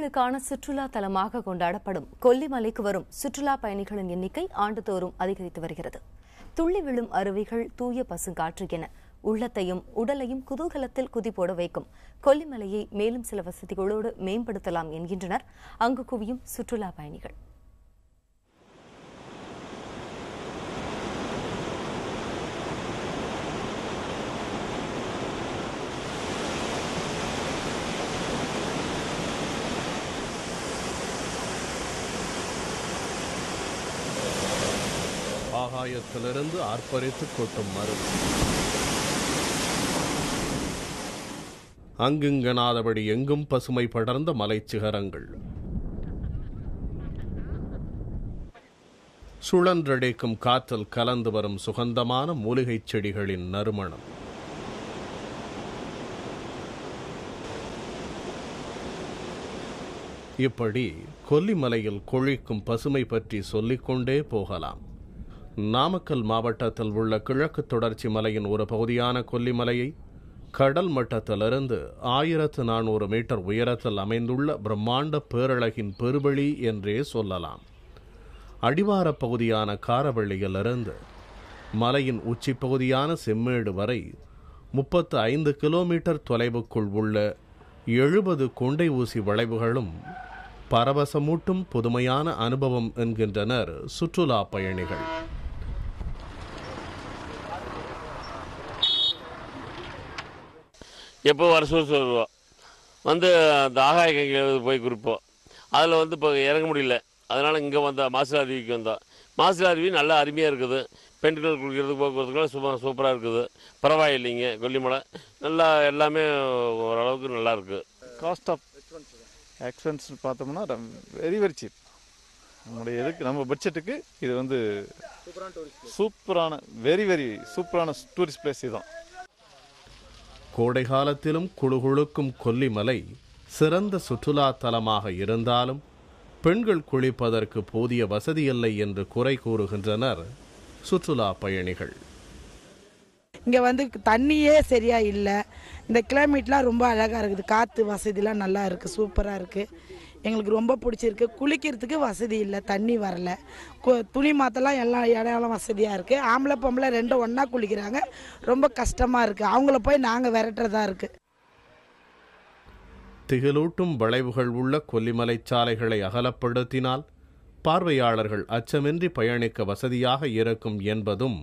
பெண்களுக்கான சுற்றுலா தலமாக கொண்டாடப்படும் கொல்லிமலைக்கு வரும் சுற்றுலா பயணிகளின் எண்ணிக்கை ஆண்டுதோறும் அதிகரித்து வருகிறது. துள்ளி விழும் அருவிகள், தூய பசுங்காற்று என உள்ளத்தையும் உடலையும் குதூகலத்தில் குதிப்போட வைக்கும் கொல்லிமலையை மேலும் சில வசதிகளோடு மேம்படுத்தலாம் என்கின்றனர் அங்கு குவியும் சுற்றுலா பயணிகள். ஆகாயத்திலிருந்து ஆர்ப்பரித்து கொட்டும் மருவி அங்குங்கனாதபடி எங்கும் பசுமை படர்ந்த மலைச்சிகரங்கள், சுழன்றடைக்கும் காற்றில் கலந்து வரும் சுகந்தமான மூலிகைச் செடிகளின் நறுமணம். இப்படி கொல்லிமலையில் கொழிக்கும் பசுமை பற்றி சொல்லிக்கொண்டே போகலாம். நாமக்கல் மாவட்டத்தில் உள்ள கிழக்கு தொடர்ச்சி மலையின் ஒரு பகுதியான கொல்லிமலையை கடல் மட்டத்திலிருந்து 1400 மீட்டர் உயரத்தில் அமைந்துள்ள பிரம்மாண்ட பேரழகின் பெருவெளி என்றே சொல்லலாம். அடிவார பகுதியான காரவள்ளியிலிருந்து மலையின் உச்சி பகுதியான செம்மேடு வரை 35 கிலோமீட்டர் தொலைவுக்குள் உள்ள 70 கொண்டை ஊசி வளைவுகளும் பரவசமூட்டும் புதுமையான அனுபவம் என்கின்றனர் சுற்றுலா பயணிகள். எப்போ வருஷம் வருவோம் வந்து அந்த ஆகாய கங்கையில் போய் குறிப்போம். அதில் வந்து இப்போ இறங்க முடியல. அதனால் இங்கே வந்தால் மாசிலா அருவிக்கு வந்தோம். மாசிலா அருவி நல்லா அருமையாக இருக்குது. பெண்கள் குளிக்கிறதுக்கு போக்குவரத்துக்குலாம் சூப்பராக இருக்குது. பரவாயில்லைங்க. கொல்லிமலை நல்லா எல்லாமே ஓரளவுக்கு நல்லா இருக்குது. காஸ்ட் ஆஃப் எக்ஸ்பென்ஸ் பார்த்தோம்னா வெரி வெரி சீப். நம்மளுடைய எதுக்கு நம்ம பட்ஜெட்டுக்கு இது வந்து சூப்பரான வெரி வெரி சூப்பரான டூரிஸ்ட் பிளேஸ் இதுதான். கோடை காலத்திலும் குளுகுளுக்கும் கொல்லிமலை சிறந்த சுற்றுலா தலமாக இருந்தாலும் பெண்கள் குளிப்பதற்கு போதிய வசதி இல்லை என்று குறை கூறுகின்றனர் சுற்றுலா பயணிகள். இங்கே வந்து தண்ணியே சரியா இல்லை. இந்த கிளைமேட்லாம் ரொம்ப அழகாக இருக்குது. காற்று வசதிலாம் நல்லா இருக்குது, சூப்பராக இருக்குது. எங்களுக்கு ரொம்ப பிடிச்சிருக்கு. குளிக்கிறதுக்கு வசதி இல்லை, தண்ணி வரல. துணி மாற்றலாம் எல்லா இடம்லாம் வசதியாக இருக்குது. ஆம்பளை பொம்பளை ரெண்டும் ஒன்றா குளிக்கிறாங்க. ரொம்ப கஷ்டமாக இருக்குது. அவங்கள போய் நாங்கள் விரட்டுறதா இருக்குது. திகிலூட்டும் வளைவுகள் உள்ள கொல்லிமலை சாலைகளை அகலப்படுத்தினால் பார்வையாளர்கள் அச்சமின்றி பயணிக்க வசதியாக இருக்கும் என்பதும்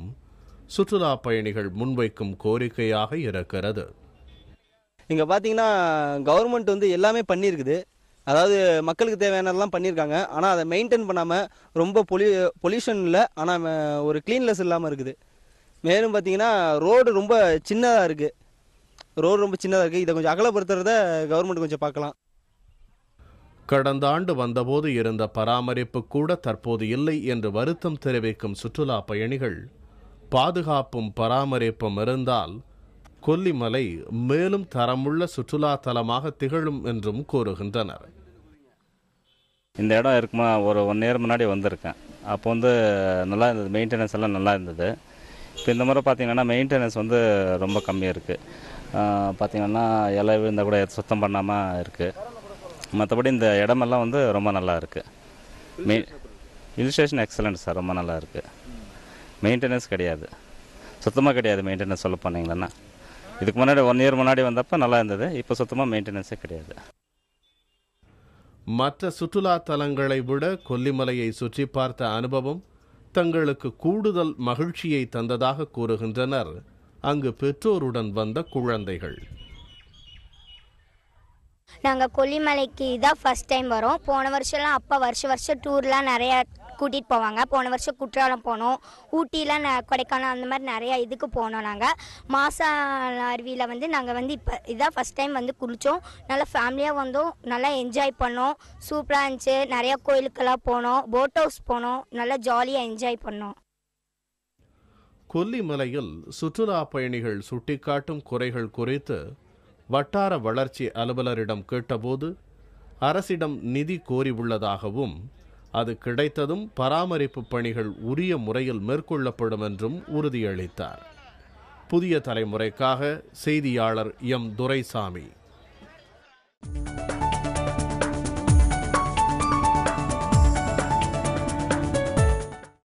சுற்றுலா பயணிகள் முன்வைக்கும் கோரிக்கையாக இருக்கிறது. இங்கே பார்த்தீங்கன்னா கவர்மெண்ட் வந்து எல்லாமே பண்ணியிருக்குது. அதாவது மக்களுக்கு தேவையானதெல்லாம் பண்ணியிருக்காங்க. ஆனால் அதை மெயின்டைன் பண்ணாமல் ரொம்ப பொல்யூஷன் இல்லை, ஆனால் ஒரு க்ளீன்லெஸ் இல்லாமல் இருக்குது. மேலும் பார்த்தீங்கன்னா ரோடு ரொம்ப சின்னதாக இருக்குது. இதை கொஞ்சம் அகலப்படுத்துறத கவர்மெண்ட் கொஞ்சம் பார்க்கலாம். கடந்த ஆண்டு வந்தபோது இருந்த பராமரிப்பு கூட தற்போது இல்லை என்று வருத்தம் தெரிவிக்கும் சுற்றுலா பயணிகள் பாதுகாப்பும் பராமரிப்பும் இருந்தால் கொல்லிமலை மேலும் தரமுள்ள சுற்றுலா தலமாக திகழும் என்றும் கூறுகின்றனர். இந்த இடம் இருக்குமா ஒரு 1 இயர் முன்னாடி வந்திருக்கேன். அப்போ வந்து நல்லா இருந்தது, மெயின்டெனன்ஸ் எல்லாம் நல்லா இருந்தது. இப்போ இந்த முறை பார்த்திங்கன்னா மெயின்டெனன்ஸ் வந்து ரொம்ப கம்மியாக இருக்குது. பார்த்திங்கன்னா இலை விழுந்தால் கூட சுத்தம் பண்ணாமல் இருக்குது. மற்றபடி இந்த இடமெல்லாம் வந்து ரொம்ப நல்லா இருக்குது. ஹில் ஸ்டேஷன் எக்ஸலண்ட் சார், ரொம்ப நல்லா இருக்குது. மெயின்டெனன்ஸ் கிடையாது, சுத்தமாக கிடையாது மெயின்டெனன்ஸ் சொல்ல போனீங்கன்னா. இதுக்கு முன்னாடி 1 இயர் முன்னாடி வந்தப்போ நல்லா இருந்தது. இப்போ சுத்தமாக மெயின்டெனன்ஸே கிடையாது. மற்ற சுற்றுலா தலங்களை விட கொல்லிமலையை சுற்றி பார்த்த அனுபவம் தங்களுக்கு கூடுதல் மகிழ்ச்சியை தந்ததாக கூறுகின்றனர் அங்கு பெற்றோருடன் வந்த குழந்தைகள். நாங்கள் கொல்லிமலைக்கு இதான் ஃபர்ஸ்ட் டைம் வரோம். போன வருஷம்லாம் அப்பா வருஷம் டூர்லாம் நிறையா கூட்டிகிட்டு போவாங்க. போன வருஷம் குற்றாலம் போனோம், ஊட்டிலாம் கொடைக்கானல் அந்த மாதிரி நிறையா இதுக்கு போனோம். நாங்கள் மாசா அருவியில் வந்து நாங்கள் வந்து இப்போ இதான் ஃபஸ்ட் டைம் வந்து குளித்தோம். நல்லா ஃபேமிலியாக வந்தோம், நல்லா என்ஜாய் பண்ணோம். சூப்பராக இருந்துச்சு. நிறையா கோயிலுக்கெல்லாம் போனோம், போட் ஹவுஸ் போனோம், நல்லா ஜாலியாக என்ஜாய் பண்ணோம். கொல்லிமலையில் சுற்றுலா பயணிகள் சுட்டிக்காட்டும் குறைகள் குறித்து வட்டார வளர்ச்சி அலுவலரிடம் கேட்டபோது அரசிடம் நிதி கோரியுள்ளதாகவும் அது கிடைத்ததும் பராமரிப்பு பணிகள் உரிய முறையில் மேற்கொள்ளப்படும் என்றும் உறுதியளித்தார். புதிய தலைமுறைக்காக செய்தியாளர் எம். துரைசாமி.